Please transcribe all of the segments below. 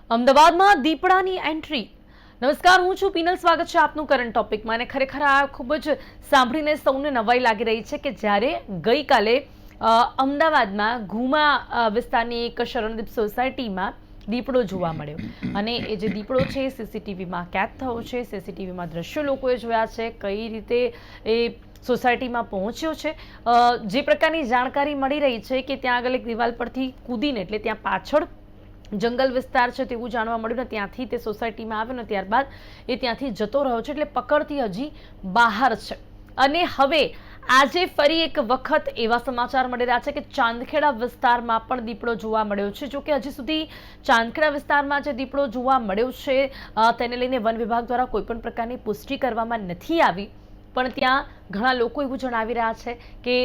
અમદાવાદમાં દીપડાની એન્ટ્રી. નમસ્કાર, હું છું પીનલ. સ્વાગત છે આપનું કરંટ ટોપિકમાં. અને ખરેખર આ ખૂબ જ સાંભળીને સૌને નવાઈ લાગી રહી છે કે જ્યારે ગઈકાલે અમદાવાદમાં ઘુમા વિસ્તારની એક શરણદીપ સોસાયટીમાં દીપડો જોવા મળ્યો અને એ જે દીપડો છે એ સીસીટીવીમાં કેદ થયો છે. સીસીટીવીમાં દ્રશ્યો લોકોએ જોયા છે, કઈ રીતે એ સોસાયટીમાં પહોંચ્યો છે. જે પ્રકારની જાણકારી મળી રહી છે કે ત્યાં આગળ એક દિવાલ પરથી કૂદીને, એટલે ત્યાં પાછળ જંગલ વિસ્તાર છે તેવું જાણવા મળ્યું ને ત્યાંથી તે સોસાયટીમાં આવ્યો ને ત્યારબાદ એ ત્યાંથી જતો રહ્યો છે. એટલે પકડથી હજી બહાર છે. અને હવે આજે ફરી એક વખત એવા સમાચાર મળી રહ્યા છે કે ચાંદખેડા વિસ્તારમાં પણ દીપડો જોવા મળ્યો છે. જોકે હજી સુધી ચાંદખેડા વિસ્તારમાં જે દીપડો જોવા મળ્યો છે તેને લઈને વન વિભાગ દ્વારા કોઈ પણ પ્રકારની પુષ્ટિ કરવામાં નથી આવી, પણ ત્યાં ઘણા લોકો એવું જણાવી રહ્યા છે કે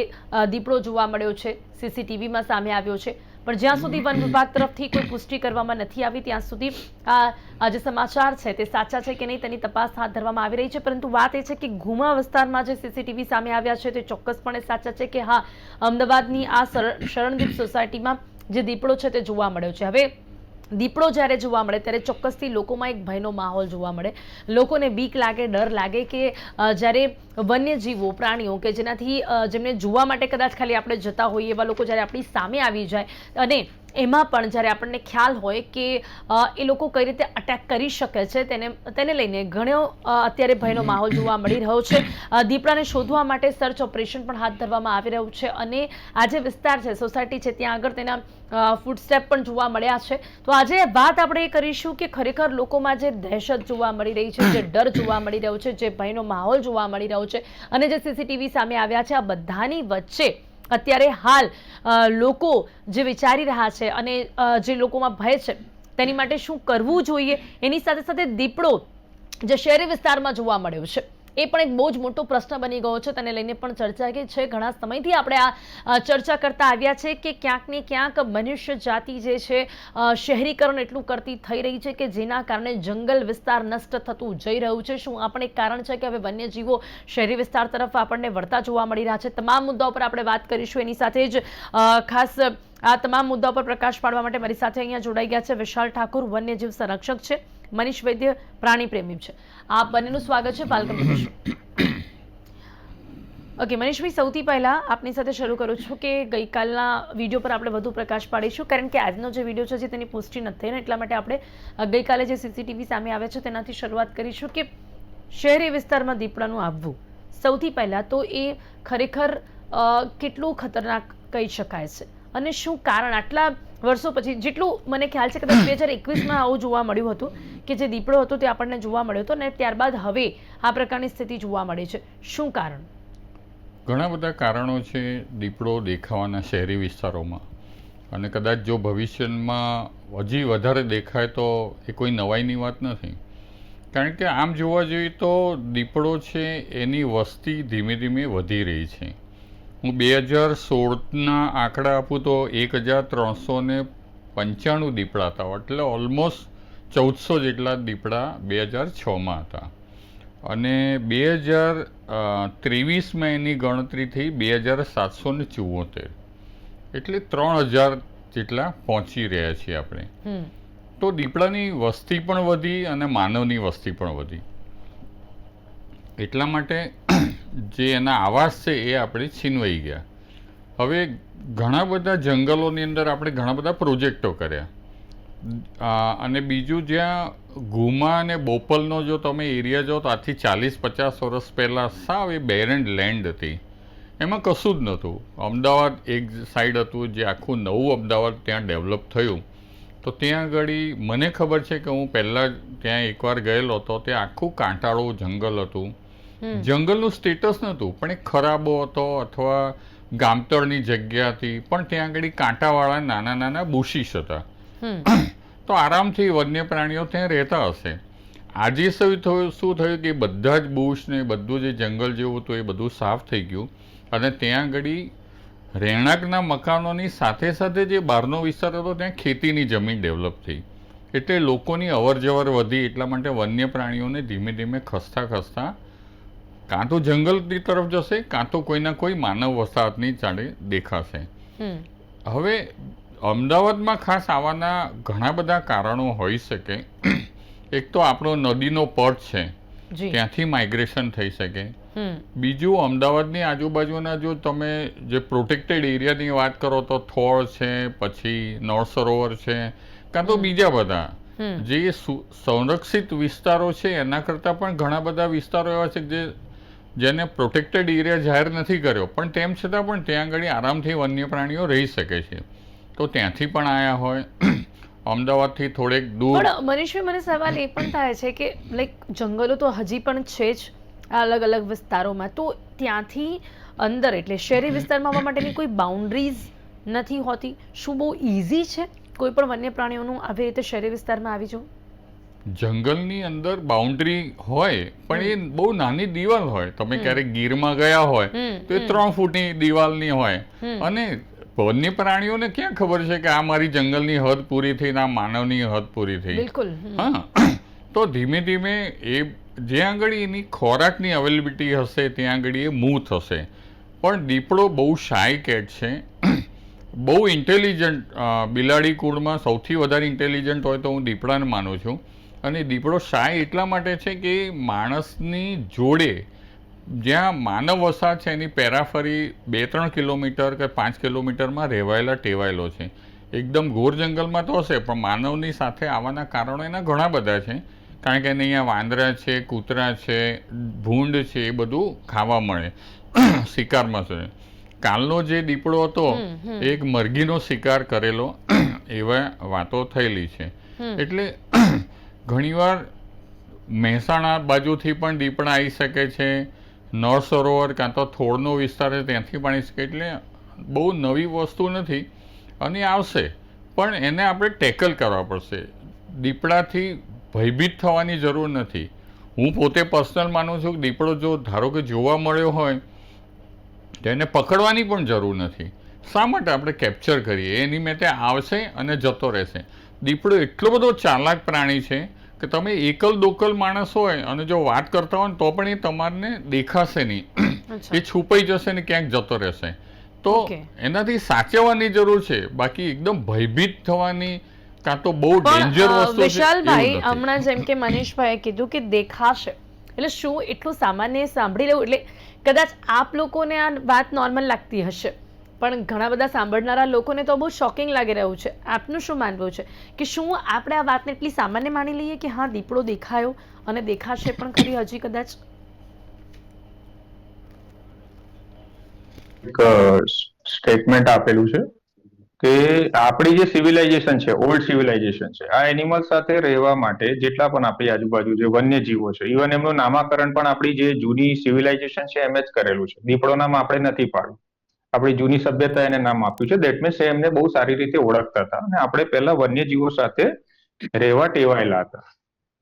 દીપડો જોવા મળ્યો છે, સીસીટીવીમાં સામે આવ્યો છે. પણ જ્યાં સુધી વન વિભાગ તરફથી કોઈ પુષ્ટિ કરવામાં નથી આવી ત્યાં સુધી આ જે સમાચાર છે તે સાચા છે કે નહીં તેની તપાસ હાથ ધરવામાં આવી રહી છે. પરંતુ વાત એ છે કે ઘુમા વિસ્તારમાં જે સીસીટીવી સામે આવ્યા છે તે ચોક્કસપણે સાચા છે કે હા, અમદાવાદની આ શરણદીપ સોસાયટીમાં જે દીપડો છે તે જોવા મળ્યો છે. હવે દીપડો જ્યારે જોવા મળે ત્યારે ચોક્કસથી લોકોમાં એક ભયનો માહોલ જોવા મળે. લોકોને બીક લાગે, ડર લાગે કે જ્યારે વન્યજીવો, પ્રાણીઓ કે જેમને જોવા માટે કદાચ ખાલી આપણે જતા હોઈએ એવા લોકો જ્યારે આપણી સામે આવી જાય, અને એમાં પણ જ્યારે આપણને ખ્યાલ હોય કે એ લોકો કઈ રીતે અટેક કરી શકે છે તેને લઈને ઘણો અત્યારે ભયનો માહોલ જોવા મળી રહ્યો છે. દીપડાને શોધવા માટે સર્ચ ઓપરેશન પણ હાથ ધરવામાં આવી રહ્યું છે અને આ જે વિસ્તાર છે, સોસાયટી છે, ત્યાં આગળ તેના ફૂટસ્ટેપ પણ જોવા મળ્યા છે. તો આજે વાત આપણે એ કરીશું કે ખરેખર લોકોમાં જે દહેશત જોવા મળી રહી છે, જે ડર જોવા મળી રહ્યો છે, જે ભયનો માહોલ જોવા મળી રહ્યો છે અને જે સીસીટીવી સામે આવ્યા છે, આ બધાની વચ્ચે અત્યારે હાલ લોકો જે વિચારી રહ્યા છે અને જે લોકોમાં ભય છે તેની માટે શું કરવું જોઈએ, એની સાથે સાથે દીપડો જે શહેરી વિસ્તારમાં જોવા મળ્યો છે એ પણ એક બહુ જ મોટો પ્રશ્ન બની ગયો છે. તેને લઈને પણ ચર્ચા છે. ઘણા સમયથી આપણે આ ચર્ચા કરતા આવ્યા છે કે ક્યાંક ને ક્યાંક મનુષ્ય જાતિ જે છે શહેરીકરણ એટલું કરતી થઈ રહી છે કે જેના કારણે જંગલ વિસ્તાર નષ્ટ થતું જઈ રહ્યું છે. શું આ પણ એક કારણ છે કે હવે વન્યજીવો શહેરી વિસ્તાર તરફ આપણને વળતા જોવા મળી રહ્યા છે? તમામ મુદ્દાઓ પર આપણે વાત કરીશું. એની સાથે જ ખાસ આ તમામ મુદ્દાઓ પર પ્રકાશ પાડવા માટે મારી સાથે અહીંયા જોડાઈ ગયા છે વિશાલ ઠાકુર, વન્યજીવ સંરક્ષક છે, મનીષ વૈદ્ય, પ્રાણી પ્રેમી છે. આપ બંનેનું સ્વાગત છે. Welcome to the show. Okay મનીષભાઈ, સૌથી પહેલા આપની સાથે શરૂ કરું છું કે ગઈકાલના વિડીયો પર આપણે વધુ પ્રકાશ પાડીશું, કારણ કે આજનો જે વિડીયો છે તેની પુષ્ટિ નથી થઈ ને એટલા માટે આપણે ગઈકાલે જે સીસીટીવી સામે આવે છે તેનાથી શરૂઆત કરીશું કે શહેરી વિસ્તારમાં દીપડાનું આવવું સૌથી પહેલા તો એ ખરેખર કેટલું ખતરનાક કહી શકાય છે અને શું કારણ આટલા વર્ષો પછી, જેટલું મને ખ્યાલ છે કદાચ 2021માં આવું જોવા મળ્યું હતું કે જે દીપડો હતો તે આપણને જોવા મળ્યો હતો ને ત્યારબાદ હવે આ પ્રકારની સ્થિતિ જોવા મળી છે. શું કારણ? ઘણા બધા કારણો છે દીપડો દેખાવાના શહેરી વિસ્તારોમાં, અને કદાચ જો ભવિષ્યમાં હજી વધારે દેખાય તો એ કોઈ નવાઈની વાત નથી. કારણ કે આમ જોવા જોઈએ તો દીપડો છે એની વસ્તી ધીમે ધીમે વધી રહી છે. હું 2016ના આંકડા આપું તો 1395 દીપડા હતા, એટલે ઓલમોસ્ટ 1400 જેટલા દીપડા 2006માં હતા. અને 2023માં એની ગણતરી થઈ 2774, એટલે 3000 જેટલા પહોંચી રહ્યા છીએ આપણે. તો દીપડાની વસ્તી પણ વધી અને માનવની વસ્તી પણ વધી. એટલા માટે જે એના આવાસ છે એ આપણે છીનવાઈ ગયા. હવે ઘણા બધા જંગલોની અંદર આપણે ઘણા બધા પ્રોજેક્ટો કર્યા, અને બીજું જ્યાં ઘુમા અને બોપલનો જો તમે એરિયા જાઓ તો આજથી 40-50 વર્ષ પહેલાં સાવ એ બેરેન લેન્ડ હતી, એમાં કશું જ નહોતું. અમદાવાદ એક સાઈડ હતું જે આખું નવું અમદાવાદ ત્યાં ડેવલપ થયું. તો ત્યાં આગળ મને ખબર છે કે હું પહેલાં ત્યાં એકવાર ગયેલો હતો, ત્યાં આખું કાંટાળું જંગલ હતું. જંગલનું સ્ટેટસ નહોતું પણ એ ખરાબો હતો અથવા ગામતળની જગ્યા હતી, પણ ત્યાં આગળ કાંટાવાળા નાના નાના બુશીસ હતા. તો આરામથી વન્ય પ્રાણીઓ ત્યાં રહેતા હશે. આજે શું થયું કે બધા જ બુશ ને બધું જે જંગલ જેવું હતું એ બધું સાફ થઈ ગયું, અને ત્યાં આગળ રહેણાંકના મકાનોની સાથે સાથે જે બહારનો વિસ્તાર હતો ત્યાં ખેતીની જમીન ડેવલપ થઈ, એટલે લોકોની અવર જવર વધી. એટલા માટે વન્ય પ્રાણીઓને ધીમે ધીમે ખસતા ખસતા કાં તો જંગલની તરફ જશે કાં તો કોઈના કોઈ માનવ વસાહતની ચાડે દેખાશે. હવે અમદાવાદમાં ખાસ આવાના ઘણા બધા કારણો હોઈ શકે. એક તો આપણો નદીનો પટ છે, જી. ત્યાંથી માઇગ્રેશન થઈ શકે. હમ. બીજું, અમદાવાદની આજુબાજુના જો તમે જે પ્રોટેક્ટેડ એરિયાની વાત કરો તો થોળ છે, પછી નળ સરોવર છે, કાં તો બીજા બધા જે સંરક્ષિત વિસ્તારો છે એના કરતાં પણ ઘણા બધા વિસ્તારો એવા છે જેને પ્રોટેક્ટેડ એરિયા જાહેર નથી કર્યો, પણ તેમ છતાં પણ ત્યાં આગળ આરામથી વન્ય પ્રાણીઓ રહી શકે છે. તો ત્યાંથી પણ આવ્યા હોય. અમદાવાદથી થોડેક દૂર. પણ મનીષભાઈ, મને સવાલ એ પણ થાય છે કે લાઈક જંગલો તો હજી પણ છે જ આ અલગ અલગ વિસ્તારોમાં, તો ત્યાંથી અંદર એટલે શહેરી વિસ્તારમાં આવવા માટેની કોઈ બાઉન્ડ્રીઝ નથી હોતી? શું બહુ ઇઝી છે કોઈ પણ વન્ય પ્રાણીઓનું આવી રીતે શહેરી વિસ્તારમાં આવી જવું? જંગલની અંદર બાઉન્ડ્રી હોય, પણ એ બહુ નાની દિવાલ હોય. તમે ક્યારેક ગીરમાં ગયા હોય તો એ 3 ફૂટની દિવાલની હોય, અને વન્ય પ્રાણીઓને ક્યાં ખબર છે કે આ મારી જંગલની હદ પૂરી થઈ, આ માનવની હદ પૂરી થઈ. બિલકુલ. હા, તો ધીમે ધીમે એ જ્યાં આગળ એની ખોરાકની અવેલેબિલિટી હશે ત્યાં આગળ એ મૂવ થશે. પણ દીપડો બહુ શાય કેટ છે, બહુ ઇન્ટેલિજન્ટ. બિલાડી કુળમાં સૌથી વધારે ઇન્ટેલિજન્ટ હોય તો હું દીપડાને માનું છું. અને દીપડો શાય એટલા માટે છે કે માણસની જોડે જ્યાં માનવ વસાહત છે એની પેરાફરી 2-3 કિલોમીટર કે 5 કિલોમીટરમાં રહેવાયેલા ટેવાયેલો છે. એકદમ ઘોર જંગલમાં તો હશે, પણ માનવની સાથે આવવાના કારણો એના ઘણા બધા છે. કારણ કે એને અહીંયા વાંદરા છે, કૂતરા છે, ભૂંડ છે, એ બધું ખાવા મળે, શિકારમાં છે. કાલનો જે દીપડો હતો એ એક મરઘીનો શિકાર કરેલો, એવા વાતો થયેલી છે. એટલે ઘણીવાર મહેસાણા બાજુથી પણ દીપડા આવી શકે છે, નળ સરોવર કાં તો થોળનો વિસ્તાર છે ત્યાંથી પણ આવી શકે. એટલે બહુ નવી વસ્તુ નથી, અને આવશે, પણ એને આપણે ટેકલ કરવા પડશે. દીપડાથી ભયભીત થવાની જરૂર નથી. હું પોતે પર્સનલ માનું છું કે દીપડો જો ધારો કે જોવા મળ્યો હોય તો એને પકડવાની પણ જરૂર નથી. શા માટે આપણે કેપ્ચર કરીએ? એની મેતે આવશે અને જતો રહેશે. દીપડો એટલો બધો ચાલાક પ્રાણી છે કે તમે એકલ દોકલ માણસ હોય અને જો વાત કરતા હોય તો પણ એ તમારને દેખાશે નહીં, એ છુપાઈ જશે ને ક્યાંક જતો રહેશે. તો એનાથી સાચવવાની જરૂર છે, બાકી એકદમ ભયભીત થવાની કાં તો બહુ ડેન્જર વસ્તુ છે. વિશાલભાઈ, હમણાં જેમ કે મનીષભાઈએ કીધું કે દેખાશે, એટલે શું એટલું સામાન્ય સાંભળી લેવું? એટલે કદાચ આપ લોકોને આ વાત નોર્મલ લાગતી હશે, પણ ઘણા બધા સાંભળનારા લોકોને તો બહુ શોકિંગ લાગી રહ્યું છે. આપનું શું માનવું છે કે શું આપણે આ વાતને એટલી સામાન્ય માની લઈએ કે હા દીપડો દેખાયો અને દેખાશે પણ ખરી હજી કદાચ? એક સ્ટેટમેન્ટ આપેલું છે કે આપણી જે સિવિલાઇઝેશન છે, ઓલ્ડ સિવિલાઇઝેશન છે, આ એનિમલ સાથે રહેવા માટે જેટલા પણ આપણી આજુબાજુ જે વન્યજીવો છે, ઇવન એમનું નામાકરણ પણ આપણી જે જૂની સિવિલાઇઝેશન છે એમ જ કરેલું છે. દીપડો નામ આપણે નથી પાડ્યું, આપણી જૂની સભ્યતા એને નામ આપ્યું છે. દેટ મીન્સ એમને બહુ સારી રીતે ઓળખતા હતા અને આપણે પહેલા વન્યજીવો સાથે રહેવા ટેવાયેલા હતા.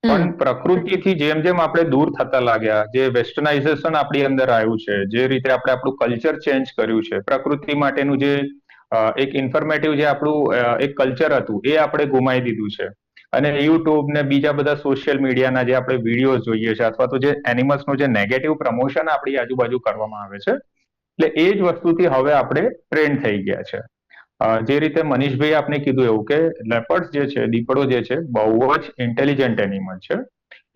પણ પ્રકૃતિથી જેમ જેમ આપણે દૂર થતા લાગ્યા, જે વેસ્ટર્નાઇઝેશન આપણી અંદર આવ્યું છે, જે રીતે આપણે આપણું કલ્ચર ચેન્જ કર્યું છે, પ્રકૃતિ માટેનું જે એક ઇન્ફોર્મેટિવ જે આપણું એક કલ્ચર હતું એ આપણે ગુમાવી દીધું છે. અને યુટ્યુબ ને બીજા બધા સોશિયલ મીડિયાના જે આપણે વિડીયો જોઈએ છે, અથવા તો જે એનિમલ્સનું જે નેગેટિવ પ્રમોશન આપણી આજુબાજુ કરવામાં આવે છે, એટલે એ જ વસ્તુથી હવે આપણે ટ્રેન્ડ થઈ ગયા છે. જે રીતે મનીષભાઈ આપને કીધું એવું કે લેપર્ડ જે છે, દીપડો જે છે, બહુ જ ઇન્ટેલિજન્ટ એનિમલ છે.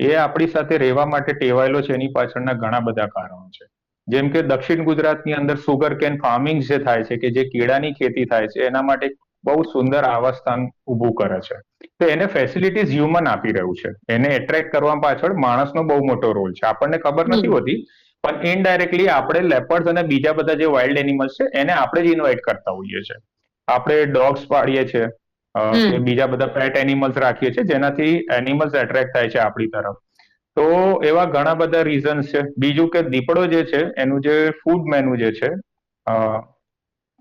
એ આપણી સાથે રહેવા માટે ટેવાયેલો છે. એની પાછળના ઘણા બધા કારણો છે. જેમ કે દક્ષિણ ગુજરાતની અંદર સુગર કેન ફાર્મિંગ જે થાય છે, કે જે કેળાની ખેતી થાય છે, એના માટે બહુ સુંદર આવાસ સ્થાન ઊભું કરે છે. તો એને ફેસિલિટીઝ હ્યુમન આપી રહ્યું છે. એને એટ્રેક્ટ કરવા પાછળ માણસનો બહુ મોટો રોલ છે. આપણને ખબર નથી હોતી, પણ ઇનડાયરેક્ટલી આપણે લેપર્ડ અને બીજા બધા જે વાઇલ્ડ એનિમલ્સ છે એને આપણે જ ઇન્વાઇટ કરતા હોઈએ છીએ. આપણે ડોગ્સ પાડીએ છીએ, કે બીજા બધા પેટ એનિમલ્સ રાખીએ છીએ, જેનાથી એનિમલ્સ એટ્રેક્ટ થાય છે આપણી તરફ. તો એવા ઘણા બધા રીઝન્સ છે. બીજું કે દીપડો જે છે એનું જે ફૂડ મેનુ જે છે,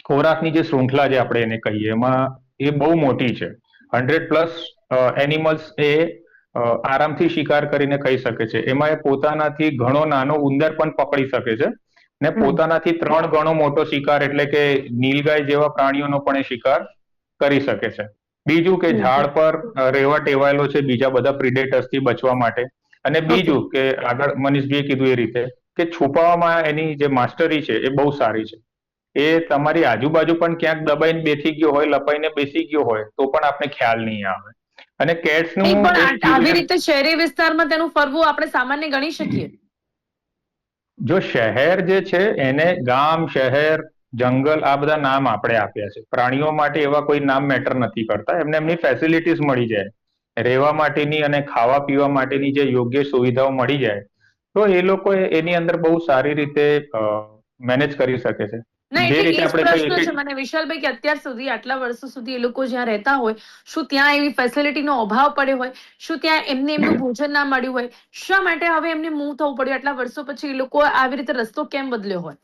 ખોરાકની જે શૃંખલા જે આપણે એને કહીએ, એમાં એ બહુ મોટી છે. 100+ એનિમલ્સ એ આરામથી શિકાર કરીને ખાઈ શકે છે. એમાં એ પોતાનાથી ઘણો નાનો ઉંદર પણ પકડી શકે છે, ને પોતાનાથી 3 ગણો મોટો શિકાર એટલે કે નીલગાય જેવા પ્રાણીઓનો પણ એ શિકાર કરી શકે છે. બીજું કે ઝાડ પર રહેવા ટેવાયેલો છે બીજા બધા પ્રિડેટર્સથી બચવા માટે. અને બીજું કે આગળ મનીષભાઈએ કીધું એ રીતે કે છુપાવામાં એની જે માસ્ટરી છે એ બહુ સારી છે. એ તમારી આજુબાજુ પણ ક્યાંક દબાઈને બેસી ગયો હોય, લપાઈને બેસી ગયો હોય તો પણ આપને ખ્યાલ નહીં આવે. અને કેટ્સનું નહીં, પણ એક આવી ક્યુરિયસ, રીતે શહેરી વિસ્તારમાં તેનું ફરવું આપણે સામાન્ય ગણી શકીએ. જો શહેર જે છે એને ગામ, શહેર, જંગલ આ બધા નામ આપણે આપ્યા છે. પ્રાણીઓ માટે એવા કોઈ નામ મેટર નથી કરતા. એમને એમની ફેસિલિટીઝ મળી જાય, રહેવા માટેની અને ખાવા પીવા માટેની જે યોગ્ય સુવિધાઓ મળી જાય, તો એ લોકો એની અંદર બહુ સારી રીતે મેનેજ કરી શકે છે. ના, જે એટલે રીતે એ જ આપણે કહીએ પ્રશ્ન કે છે મને વિશાલભાઈ, કે અત્યાર સુધી આટલા વર્ષો સુધી એ લોકો જ્યાં રહેતા હોય, શું ત્યાં એવી ફેસિલિટીનો અભાવ પડ્યો હોય? શું ત્યાં એમને એમનું ભોજન ના મળ્યું હોય? શા માટે હવે એમને મૂવ થવું પડ્યું? આટલા વર્ષો પછી એ લોકો આવી રીતે રસ્તો કેમ બદલ્યો હોય?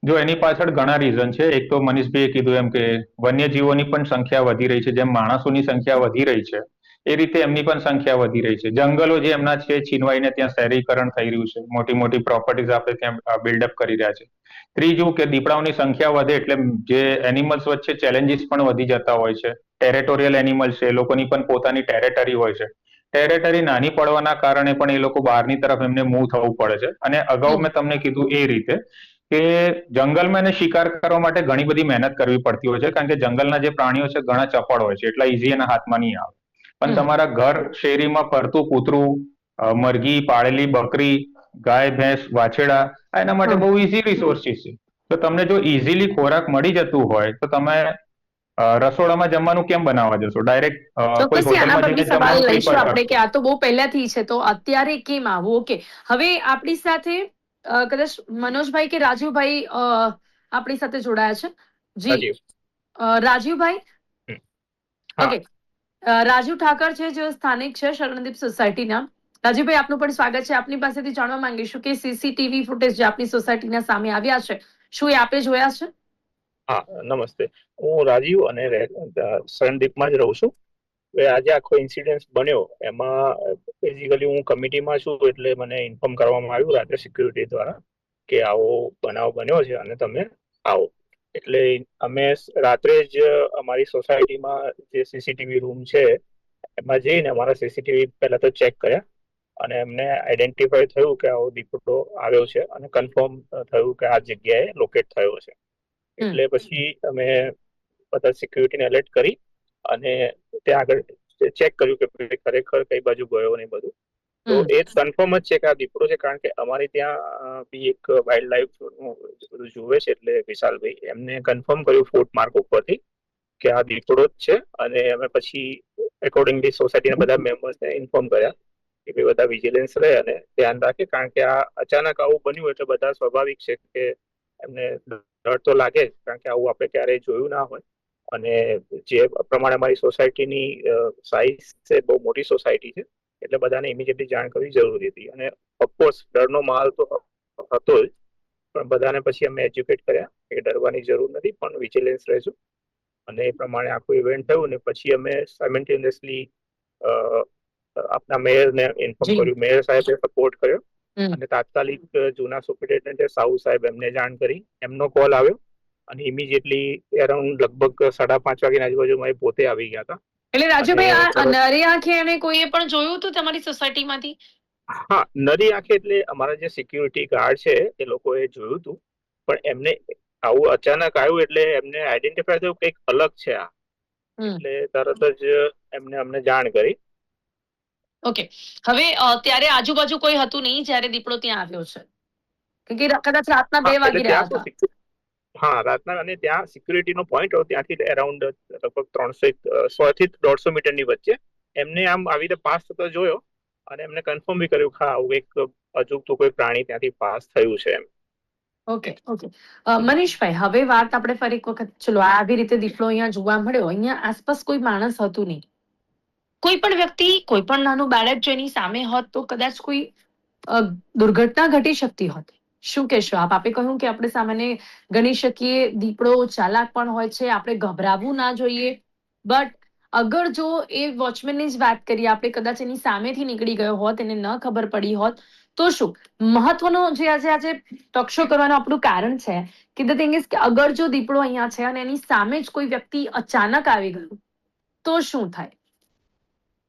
જો એની પાછળ ઘણા રીઝન છે. એક તો મનીષભાઈએ કીધું એમ કે વન્યજીવોની પણ સંખ્યા વધી રહી છે. જેમ માણસોની સંખ્યા વધી રહી છે, એ રીતે એમની પણ સંખ્યા વધી રહી છે. જંગલો જે એમના છે છીનવાઈને ત્યાં શહેરીકરણ થઈ રહ્યું છે. મોટી મોટી પ્રોપર્ટીઝ આપણે ત્યાં બિલ્ડઅપ કરી રહ્યા છે. ત્રીજું કે દીપડાઓની સંખ્યા વધે એટલે જે એનિમલ્સ વચ્ચે ચેલેન્જીસ પણ વધી જતા હોય છે. ટેરેટોરિયલ એનિમલ્સ છે, એ લોકોની પણ પોતાની ટેરેટરી હોય છે. ટેરેટરી નાની પડવાના કારણે પણ એ લોકો બહારની તરફ એમને મૂવ થવું પડે છે. અને અગાઉ મેં તમને કીધું એ રીતે કે જંગલમાં એને શિકાર કરવા માટે ઘણી બધી મહેનત કરવી પડતી હોય છે, કારણ કે જંગલના જે પ્રાણીઓ છે ઘણા ચપળ હોય છે, એટલા ઇઝી એના હાથમાં નહીં આવે. પણ તમારા ઘર શેરીમાં ફરતું કૂતરું, મરઘી, પાળેલી બકરી, ગાય, ભેંસ, વાછરડા આ એના માટે બહુ ઇઝી રિસોર્સિસ છે. તો તમને જો ઇઝીલી ખોરાક મળી જતું હોય તો તમે રસોડામાં જમવાનું કેમ બનાવવા જશો? ડાયરેક્ટ કોઈ ચોક્કસથી આના હોટલમાં પર બી જઈને સવાલ જમવાનું લઈશું પ્રિફર આપણે, કરશો. કે આ તો બહુ પહેલાથી છે, તો અત્યારે કેમ આવું? ઓકે, હવે આપણી સાથે કદાચ મનોજભાઈ કે રાજુભાઈ આપણી સાથે જોડાયા છે. જી, રાજીવ. રાજીવભાઈ. હમ. હા. ઓકે, રાજુ ઠાકર છે, જે સ્થાનિક છે શરણદીપ સોસાયટીના. રાજીવભાઈ, આપનું પણ સ્વાગત છે. આપની પાસેથી જાણવા માંગીશું કે સીસીટીવી ફૂટેજ જે આપની સોસાયટીના સામે આવ્યા છે, શું એ આપે જોયા છે? હા, નમસ્તે. હું રાજીવ અને શરણદીપમાં જ રહું છું. હવે આજે આખો ઇન્સિડન્સ બન્યો એમાં બેઝિકલી હું કમિટીમાં છું, એટલે મને ઇન્ફોર્મ કરવામાં આવ્યું રાત્રે સિક્યુરિટી દ્વારા કે આવો બનાવ બન્યો છે અને તમે આવો. એટલે અમે રાત્રે જ અમારી સોસાયટીમાં જે સીસીટીવી રૂમ છે એમાં જઈને અમારા સીસીટીવી પહેલા તો ચેક કર્યા, અને એમને આઈડેન્ટિફાઈ થયું કે આવો દીપડો આવ્યો છે અને કન્ફર્મ થયું કે આ જગ્યાએ લોકેટ થયો છે. એટલે પછી અમે બધા સિક્યુરિટીને એલર્ટ કરી અને ત્યાં આગળ ચેક કર્યું કે ખરેખર કઈ બાજુ ગયો ને બધું. તો એ કન્ફર્મ જ છે કે આ દીપડો છે, કારણ કે અમારે ત્યાં બી એક વાઇલ્ડ લાઈફ બધું જુએ છે, એટલે વિશાલભાઈ એમને કન્ફર્મ કર્યું ફૂટ માર્ક ઉપરથી કે આ દીપડો જ છે. અને અમે પછી એકોર્ડિંગલી સોસાયટીના બધા મેમ્બર્સને ઇન્ફોર્મ કર્યા કે ભાઈ બધા વિજિલન્સ રહે અને ધ્યાન રાખે, કારણ કે આ અચાનક આવું બન્યું એટલે બધા સ્વાભાવિક છે કે એમને ડર તો લાગે જ, કારણ કે આવું આપણે ક્યારેય જોયું ના હોય. અને જે પ્રમાણે અમારી સોસાયટીની સાઇઝ છે, બહુ મોટી સોસાયટી છે, એટલે બધાને ઇમિડિયેટલી જાણ કરવી જરૂરી હતી. અને ઓફકોર્સ ડરનો માહોલ તો હતો જ, પણ બધાને પછી અમે એજ્યુકેટ કર્યા કે ડરવાની જરૂર નથી, પણ વિજિલન્સ રહેજો. અને એ પ્રમાણે આખું ઇવેન્ટ થયું ને પછી અમે સાયમલ્ટેનિયસલી આપના મેયરને ઇન્ફોર્મ કર્યું. મેયર સાહેબે સપોર્ટ કર્યો અને તાત્કાલિક જૂના સુપ્રિન્ટેન્ડન્ટ સાહુ સાહેબ એમને જાણ કરી. એમનો કોલ આવ્યો અને ઇમિડિયેટલી અરાઉન્ડ લગભગ 5:30 વાગ્યાની આજુબાજુ પોતે આવી ગયા હતા. એટલે રાજુભાઈ, આ નરી આંખે એને કોઈએ પણ જોયું હતું તમારી સોસાયટીમાંથી? હા, નરી આંખે એટલે અમારા જે સિક્યુરિટી ગાર્ડ છે એ લોકોએ જોયું હતું, પણ એમને આવું અચાનક આવ્યું એટલે એમને આઈડેન્ટિફાય થયું કંઈક અલગ છે આ, એટલે તરત જ એમને અમને જાણ કરી. ઓકે, હવે ત્યારે આજુબાજુ કોઈ હતું નહીં જ્યારે દીપડો ત્યાં આવ્યો છે, કે કદાચ રાતના 2 વાગી રહ્યા હતા? હા, રાતના, અને ત્યાં સિક્યુરિટીનો પોઈન્ટ હતો, ત્યાંથી અરાઉન્ડ લગભગ 100 થી 150 મીટરની વચ્ચે એમને આમ આવી રીતે પાસ થતો જોયો અને એમને કન્ફર્મ બી કર્યું કે આવું એક અજુગતું કોઈ પ્રાણી ત્યાંથી પાસ થયું છે એમ. Okay, okay. મનીષભાઈ, હવે વાત આપણે ફરી એક વખત, ચલો આવી રીતે દીપડો અહીંયા જોવા મળ્યો, અહીંયા આસપાસ કોઈ માણસ હતું નહીં, કોઈ પણ વ્યક્તિ, કોઈ પણ નાનું બાળક જો એની સામે હોત તો કદાચ કોઈ દુર્ઘટના ઘટી શકતી હોત. શું કહેશો આપ? આપે કહ્યું કે આપણે સામાન્ય ગણી શકીએ દીપડો ચાલાક પણ હોય છે, આપણે ગભરાવું ના જોઈએ, બટ અગર જો એ વોચમેનની જ વાત કરીએ, આપણે કદાચ એની સામેથી નીકળી ગયો હોત, એને ન ખબર પડી હોત, તો શું? મહત્વનો જે આજે ટોકશો કરવાનું આપણું કારણ છે કે ધ થિંગ ઇઝ કે અગર જો દીપડો અહીંયા છે અને એની સામે જ કોઈ વ્યક્તિ અચાનક આવી ગયું તો શું થાય?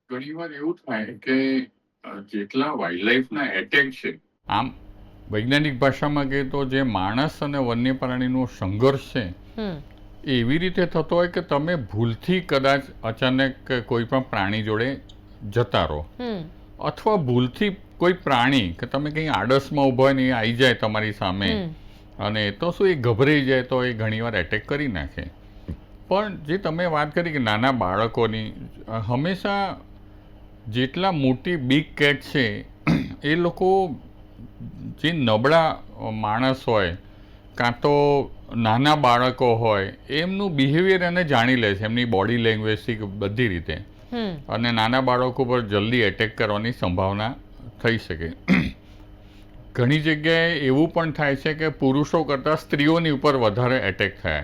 ઘણીવાર એવું થાય કે જેટલા વાઇલ્ડ લાઈફના એટેક છે, આમ વૈજ્ઞાનિક ભાષામાં કહીએ તો જે માણસ અને વન્ય પ્રાણીનો સંઘર્ષ છે એ એવી રીતે થતો હોય કે તમે ભૂલથી કદાચ અચાનક કોઈ પણ પ્રાણી જોડે જતા રહો, અથવા ભૂલથી કોઈ પ્રાણી કે તમે કંઈ આડસમાં ઊભા હોય ને એ આવી જાય તમારી સામે, અને તો શું એ ગભરાઈ જાય તો એ ઘણીવાર એટેક કરી નાખે. પણ જે તમે વાત કરી કે નાના બાળકોની, હંમેશા જેટલા મોટી બિગ કેટ છે એ લોકો જે નબળા માણસ હોય કાં તો નાના બાળકો હોય એમનું બિહેવિયર એને જાણી લે છે, એમની બોડી લેંગ્વેજથી બધી રીતે, અને નાના બાળકો પર જલ્દી એટેક કરવાની સંભાવના થઈ શકે. ઘણી જગ્યાએ એવું પણ થાય છે કે પુરુષો કરતાં સ્ત્રીઓની ઉપર વધારે એટેક થાય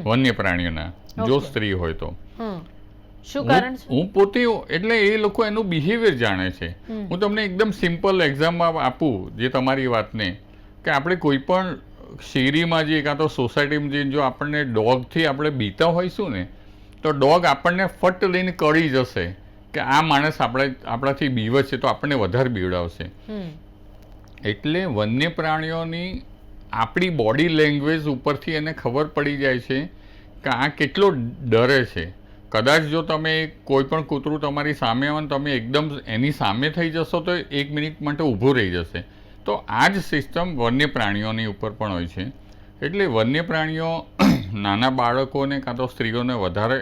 વન્ય પ્રાણીઓના, જો સ્ત્રી હોય તો. શું કારણ છે? હું પોતે, એટલે એ લોકો એનું બિહેવિયર જાણે છે. હું તમને એકદમ સિમ્પલ એક્ઝામ્પલ આપું જે તમારી વાતને, કે આપણે કોઈ પણ શેરીમાં જઈએ કાં તો સોસાયટીમાં જઈને જો આપણને ડોગથી આપણે બીતા હોઈશું ને, તો ડોગ આપણને ફટ લઈને કરી જશે કે આ માણસ આપણાથી બીવે છે, તો આપણને વધારે બીવડાવશે. એટલે વન્ય પ્રાણીઓની આપણી બોડી લેંગ્વેજ ઉપરથી એને ખબર પડી જાય છે કે આ કેટલો ડરે છે. કદાચ જો તમે કોઈ પણ કૂતરું તમારી સામે આવે ને તમે એકદમ એની સામે થઈ જશો તો 1 મિનિટ માટે ઊભું રહી જશે. તો આ જ સિસ્ટમ વન્ય પ્રાણીઓની ઉપર પણ હોય છે. એટલે વન્ય પ્રાણીઓ નાના બાળકોને કાં તો સ્ત્રીઓને વધારે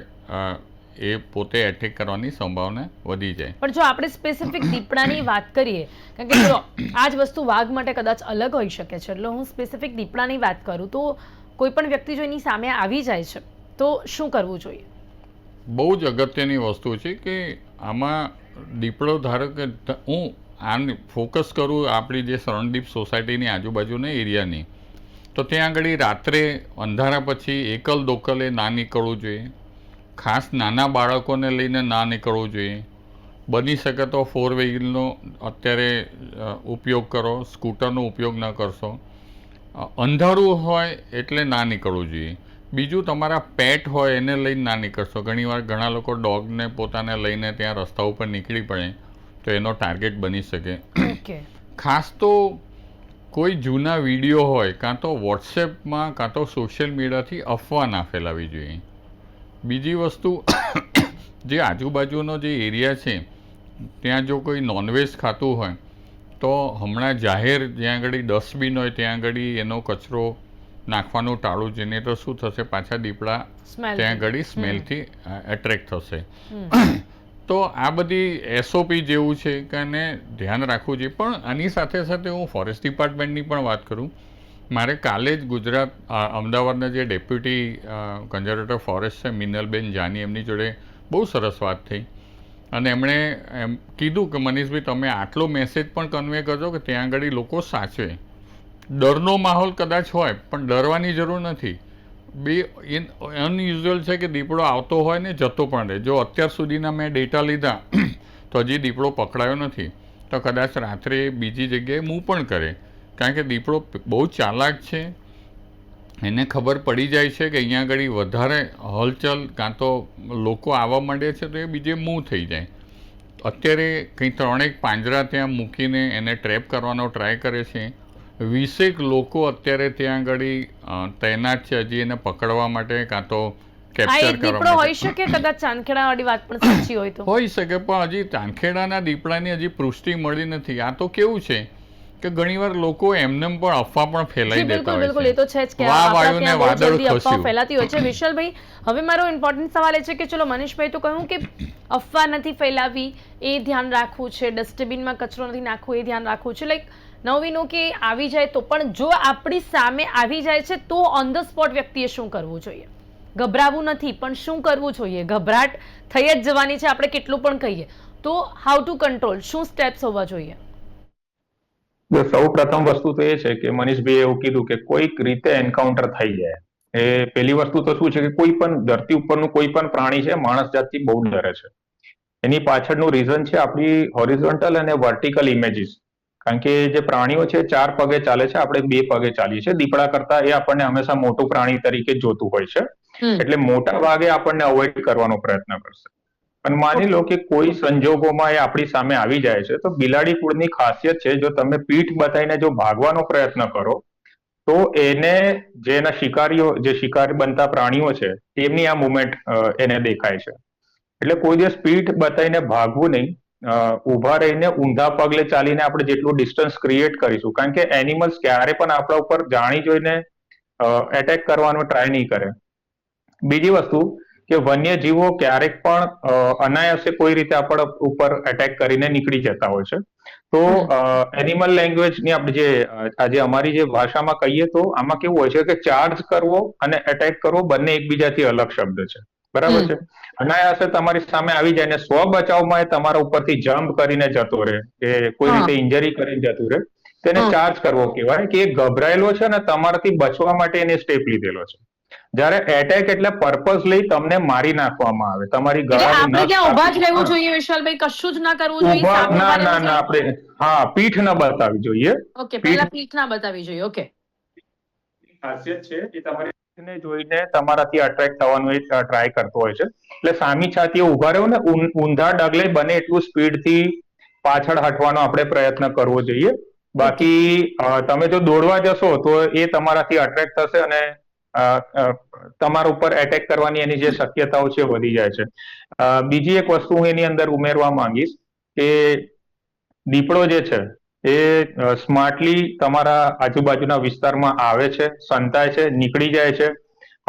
એ પોતે એટેક કરવાની સંભાવના વધી જાય. પણ જો આપણે સ્પેસિફિક દીપડાની વાત કરીએ, કારણ કે જો આ જ વસ્તુ વાઘ માટે કદાચ અલગ હોઈ શકે છે, એટલે હું સ્પેસિફિક દીપડાની વાત કરું તો કોઈ પણ વ્યક્તિ જો એની સામે આવી જાય છે તો શું કરવું જોઈએ? બહુ જ અગત્યની વસ્તુ છે કે આમાં દીપડો, ધારો કે હું આને ફોકસ કરું આપણી જે શરણદીપ સોસાયટીની આજુબાજુના એરિયાની, તો ત્યાં આગળ રાત્રે અંધારા પછી એકલ દોકલે ના નીકળવું જોઈએ. ખાસ નાના બાળકોને લઈને ના નીકળવું જોઈએ. બની શકે તો 4 વ્હીલનો અત્યારે ઉપયોગ કરો, સ્કૂટરનો ઉપયોગ ન કરશો. અંધારું હોય એટલે ના નીકળવું જોઈએ. બીજું, તમારા પેટ હોય એને લઈને ના નીકળશો. ઘણીવાર ઘણા લોકો ડોગને પોતાને લઈને ત્યાં રસ્તા ઉપર નીકળી પડે તો એનો ટાર્ગેટ બની શકે. ખાસ તો કોઈ જૂના વિડીયો હોય કાં તો વોટ્સએપમાં કાં તો સોશિયલ મીડિયાથી અફવા ના ફેલાવી જોઈએ. બીજી વસ્તુ, જે આજુબાજુનો જે એરિયા છે ત્યાં જો કોઈ નોનવેજ ખાતું હોય તો હમણાં જાહેર જ્યાં આગળ ડસ્ટબિન હોય ત્યાં આગળ એનો કચરો નાખવાનું ટાળવું જોઈએ. તો શું થશે, પાછા દીપડા ત્યાં આગળ સ્મેલથી એટ્રેક્ટ થશે. તો આ બધી SOP જેવું છે કે એને ધ્યાન રાખવું જોઈએ. પણ આની સાથે સાથે હું ફોરેસ્ટ ડિપાર્ટમેન્ટની પણ વાત કરું. મારે કાલે જ ગુજરાત અમદાવાદના જે ડેપ્યુટી કન્ઝર્વેટર ફોરેસ્ટ છે મિનલબેન જાની, એમની જોડે બહુ સરસ વાત થઈ, અને એમણે એમ કીધું કે મનીષભાઈ તમે આટલો મેસેજ પણ કન્વે કરજો કે ત્યાં આગળ લોકો સાચવે. ડરનો માહોલ કદાચ હોય પણ ડરવાની જરૂર નથી. બે અનયુઝ્યુઅલ છે કે દીપડો આવતો હોય ને જતો પણ રહે. જો અત્યાર સુધીના મેં ડેટા લીધા તો હજી દીપડો પકડાયો નથી, તો કદાચ રાત્રે બીજી જગ્યાએ મૂવ પણ કરે. કારણ કે દીપડો બહુ ચાલાક છે, એને ખબર પડી જાય છે કે અહીંયા આગળ વધારે હલચલ કાં તો લોકો આવવા માંડે છે તો એ બીજે મૂવ થઈ જાય. અત્યારે કંઈ 3 પાંજરા ત્યાં મૂકીને એને ટ્રેપ કરવાનો ટ્રાય કરે છે. 20 લોકો અત્યારે ત્યાં આગળ તૈનાત છે હજી એને પકડવા માટે કાં તો કેપ્ચર કરવા માટે. હોઈ શકે કદાચ ચાંદખેડાવાળી વાત પણ સાચી હોય તો હોઈ શકે, પણ હજી ચાંદખેડાના દીપડાની હજી પુષ્ટિ મળી નથી. આ તો કેવું છે કે ઘણીવાર લોકો એમને પણ અફવા પણ ફેલાઈ દેતા હોય છે. બિલકુલ, એ તો છે જ કે વાયુને વાદળ અફવા ફેલાતી હોય છે. વિશાલભાઈ, હવે મારો ઇમ્પોર્ટન્ટ સવાલ એ છે કે ચલો મનીષભાઈ તો કહ્યું કે અફવા નથી ફેલાવી, એ ધ્યાન રાખવું છે, ડસ્ટબિનમાં કચરો નથી નાખવો એ ધ્યાન રાખવું છે. લાઈક નવીનો કે આવી જાય તો પણ જો આપણી સામે આવી જાય છે તો ઓન ધ સ્પોટ વ્યક્તિએ શું કરવું જોઈએ? ગભરાવું નથી પણ શું કરવું જોઈએ? ગભરાટ થઈ જ જવાની છે આપણે કેટલું પણ કહીએ તો હાઉ ટુ કંટ્રોલ, શું સ્ટેપ્સ હોવા જોઈએ? સૌ પ્રથમ વસ્તુ તો એ છે કે મનીષભાઈએ એવું કીધું કે કોઈક રીતે એન્કાઉન્ટર થઈ જાય. એ પહેલી વસ્તુ તો શું છે કે કોઈ પણ ધરતી ઉપરનું કોઈ પણ પ્રાણી છે માણસ જાતથી બહુ ડરે છે. એની પાછળનું રીઝન છે આપણી હોરિઝોન્ટલ અને વર્ટિકલ ઇમેજીસ. કારણ કે જે પ્રાણીઓ છે 4 પગે ચાલે છે, આપણે 2 પગે ચાલીએ છીએ. દીપડા કરતા એ આપણને હંમેશા મોટું પ્રાણી તરીકે જોતું હોય છે, એટલે મોટા ભાગે આપણને અવોઇડ કરવાનો પ્રયત્ન કરશે. અને માની લો કે કોઈ સંજોગોમાં એ આપણી સામે આવી જાય છે, તો બિલાડી કુળની ખાસિયત છે, જો તમે પીઠ બતાવીને જો ભાગવાનો પ્રયત્ન કરો તો એને જે એના શિકારીઓ, જે શિકારી બનતા પ્રાણીઓ છે, તેમની આ મુવમેન્ટ એને દેખાય છે. એટલે કોઈ દિવસ પીઠ બતાવીને ભાગવું નહીં. ઊભા રહીને ઊંધા પગલે ચાલીને આપણે જેટલું ડિસ્ટન્સ ક્રિએટ કરીશું, કારણ કે એનિમલ્સ ક્યારે પણ આપણા ઉપર જાણી જોઈને એટેક કરવાનો ટ્રાય નહીં કરે. બીજી વસ્તુ કે વન્યજીવો ક્યારેક પણ અનાયાસે કોઈ રીતે આપણા ઉપર એટેક કરીને નીકળી જતા હોય છે. તો એનિમલ લેંગ્વેજની આપણે જે આજે અમારી જે ભાષામાં કહીએ તો આમાં કેવું હોય છે કે ચાર્જ કરવો અને એટેક કરવો બંને એકબીજાથી અલગ શબ્દ છે. બરાબર છે. અનાયાસે તમારી સામે આવી જાય ને સ્વ બચાવમાં એ તમારા ઉપરથી જમ્પ કરીને જતો રહે કે કોઈ રીતે ઇન્જરી કરીને જતું રહે, તેને ચાર્જ કરવો કહેવાય. કે એ ગભરાયેલો છે ને તમારાથી બચવા માટે એને સ્ટેપ લીધેલો છે. જ્યારે એટેક એટલે પર્પઝ લઈ તમને મારી નાખવામાં આવે, તમારી ગળાની આપણે નસ ત્યાં ઊભા જ રહેવું કાપી- જોઈએ વિશાલભાઈ, કશું જ ના કરવું જોઈએ, ઊભા સામે ના ઊભા ના રહેવું ના જોઈએ? આપણે પીઠ ન બતાવવી જોઈએ. ઓકે, પીઠ પહેલા પીઠ ના બતાવવી જોઈએ. ઓકે, ખાસિયત છે એ તમારી પીઠને જોઈને તમારાથી અટ્રેક્ટ થવાનું એ ટ્રાય કરતો હોય છે. એટલે સામી છાતીએ ઊભા રહ્યો ને ઊંધા ડગલે બને એટલું સ્પીડથી પાછળ હટવાનો આપણે પ્રયત્ન કરવો જોઈએ. બાકી તમે જો દોડવા જશો તો એ તમારાથી અટ્રેક્ટ થશે અને તમારા ઉપર એટેક કરવાની એની જે શક્યતાઓ છે વધી જાય છે. બીજી એક વસ્તુ હું એની અંદર ઉમેરવા માંગીશ કે દીપડો જે છે એ સ્માર્ટલી તમારા આજુબાજુના વિસ્તારમાં આવે છે, સંતાય છે, નીકળી જાય છે.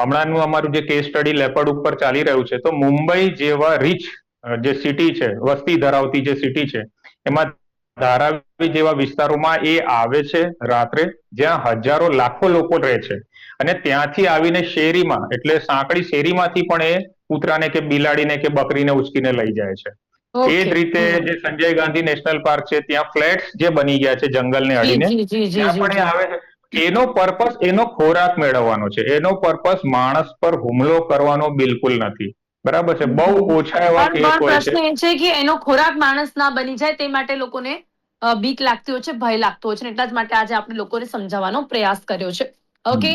હમણાંનું અમારું જે કેસ સ્ટડી લેપર્ડ ઉપર ચાલી રહ્યું છે, તો મુંબઈ જેવા રીચ જે સિટી છે, વસ્તી ધરાવતી જે સિટી છે, એમાં ધારાવી જેવા વિસ્તારોમાં એ આવે છે રાત્રે, જ્યાં હજારો લાખો લોકો રહે છે. અને ત્યાંથી આવીને શેરીમાં, એટલે સાંકડી શેરીમાંથી પણ એ કૂતરાને કે બિલાડીને કે બકરીને ઉચકીને લઈ જાય છે. એ જ રીતે જે સંજય ગાંધી નેશનલ પાર્ક છે, ત્યાં ફ્લેટ્સ જે બની ગયા છે જંગલને અડીને, ત્યાં પણ એ આવે છે. એનો પર્પસ એનો ખોરાક મેળવવાનો છે. એનો પર્પસ માણસ પર હુમલો કરવાનો બિલકુલ નથી. બરાબર છે. બહુ ઓછા એવા કેસ હોય પ્રશ્ન છે. એ છે કે એનો ખોરાક માણસ ના બની જાય તે માટે લોકોને બીક લાગતી હોય છે, ભય લાગતો હોય છે, એટલા જ માટે આજે આપણે લોકોને સમજાવવાનો પ્રયાસ કર્યો છે. ઓકે,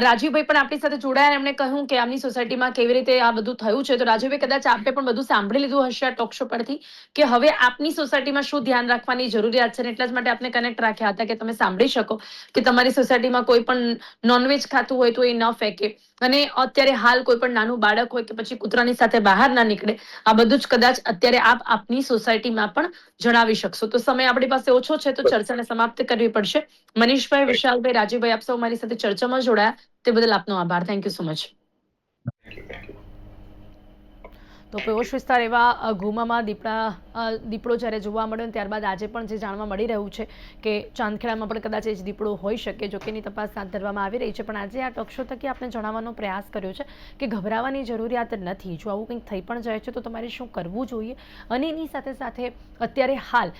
રાજુભાઈ પણ આપણી સાથે જોડાયા, એમણે કહ્યું કે આમની સોસાયટીમાં કેવી રીતે આ બધું થયું છે. તો રાજુભાઈ, કદાચ આપે પણ બધું સાંભળી લીધું હશે આ ટોક શો પરથી, કે હવે આપની સોસાયટીમાં શું ધ્યાન રાખવાની જરૂરિયાત છે. એટલા જ માટે આપણે કનેક્ટ રાખ્યા હતા કે તમે સાંભળી શકો કે તમારી સોસાયટીમાં કોઈ પણ નોનવેજ ખાતું હોય તો એ ન ફેંકે, અને અત્યારે હાલ કોઈ પણ નાનું બાળક હોય કે પછી કૂતરાની સાથે બહાર ના નીકળે. આ બધું જ કદાચ અત્યારે આપ આપની સોસાયટીમાં પણ જણાવી શકશો. તો સમય આપણી પાસે ઓછો છે, તો ચર્ચાને સમાપ્ત કરવી પડશે. મનીષભાઈ, વિશાલભાઈ, રાજુભાઈ, આપ સૌ મારી સાથે ચર્ચામાં જોડાયા તે બદલ આપનો આભાર. Thank you so much. તો પેઓશ વિસ્તાર એવા ગુમામાં દીપડો જ્યારે જોવા મળ્યો, ત્યારબાદ આજે પણ જે જાણવા મળી રહ્યું છે કે ચાંદખેડામાં પણ કદાચ એ જ દીપડો હોઈ શકે, જો કે એની તપાસ હાથ ધરવામાં આવી રહી છે. પણ આજે આ ટોક શો થકી આપણે જણાવવાનો પ્રયાસ કર્યો છે કે ગભરાવાની જરૂરિયાત નથી. જો આવું કંઈક થઈ પણ જાય છે તો તમારે શું કરવું જોઈએ, અને એની સાથે સાથે અત્યારે હાલ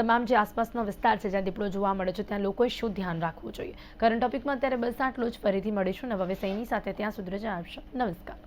તમામ જે આસપાસનો વિસ્તાર છે જ્યાં દીપડો જોવા મળે છે, ત્યાં લોકોએ શું ધ્યાન રાખવું જોઈએ. કરંટ ટોપિકમાં અત્યારે બસ આટલું જ. ફરીથી મળીશું નવા વિષયની સાથે. ત્યાં સુધી રજા આપશો. નમસ્કાર.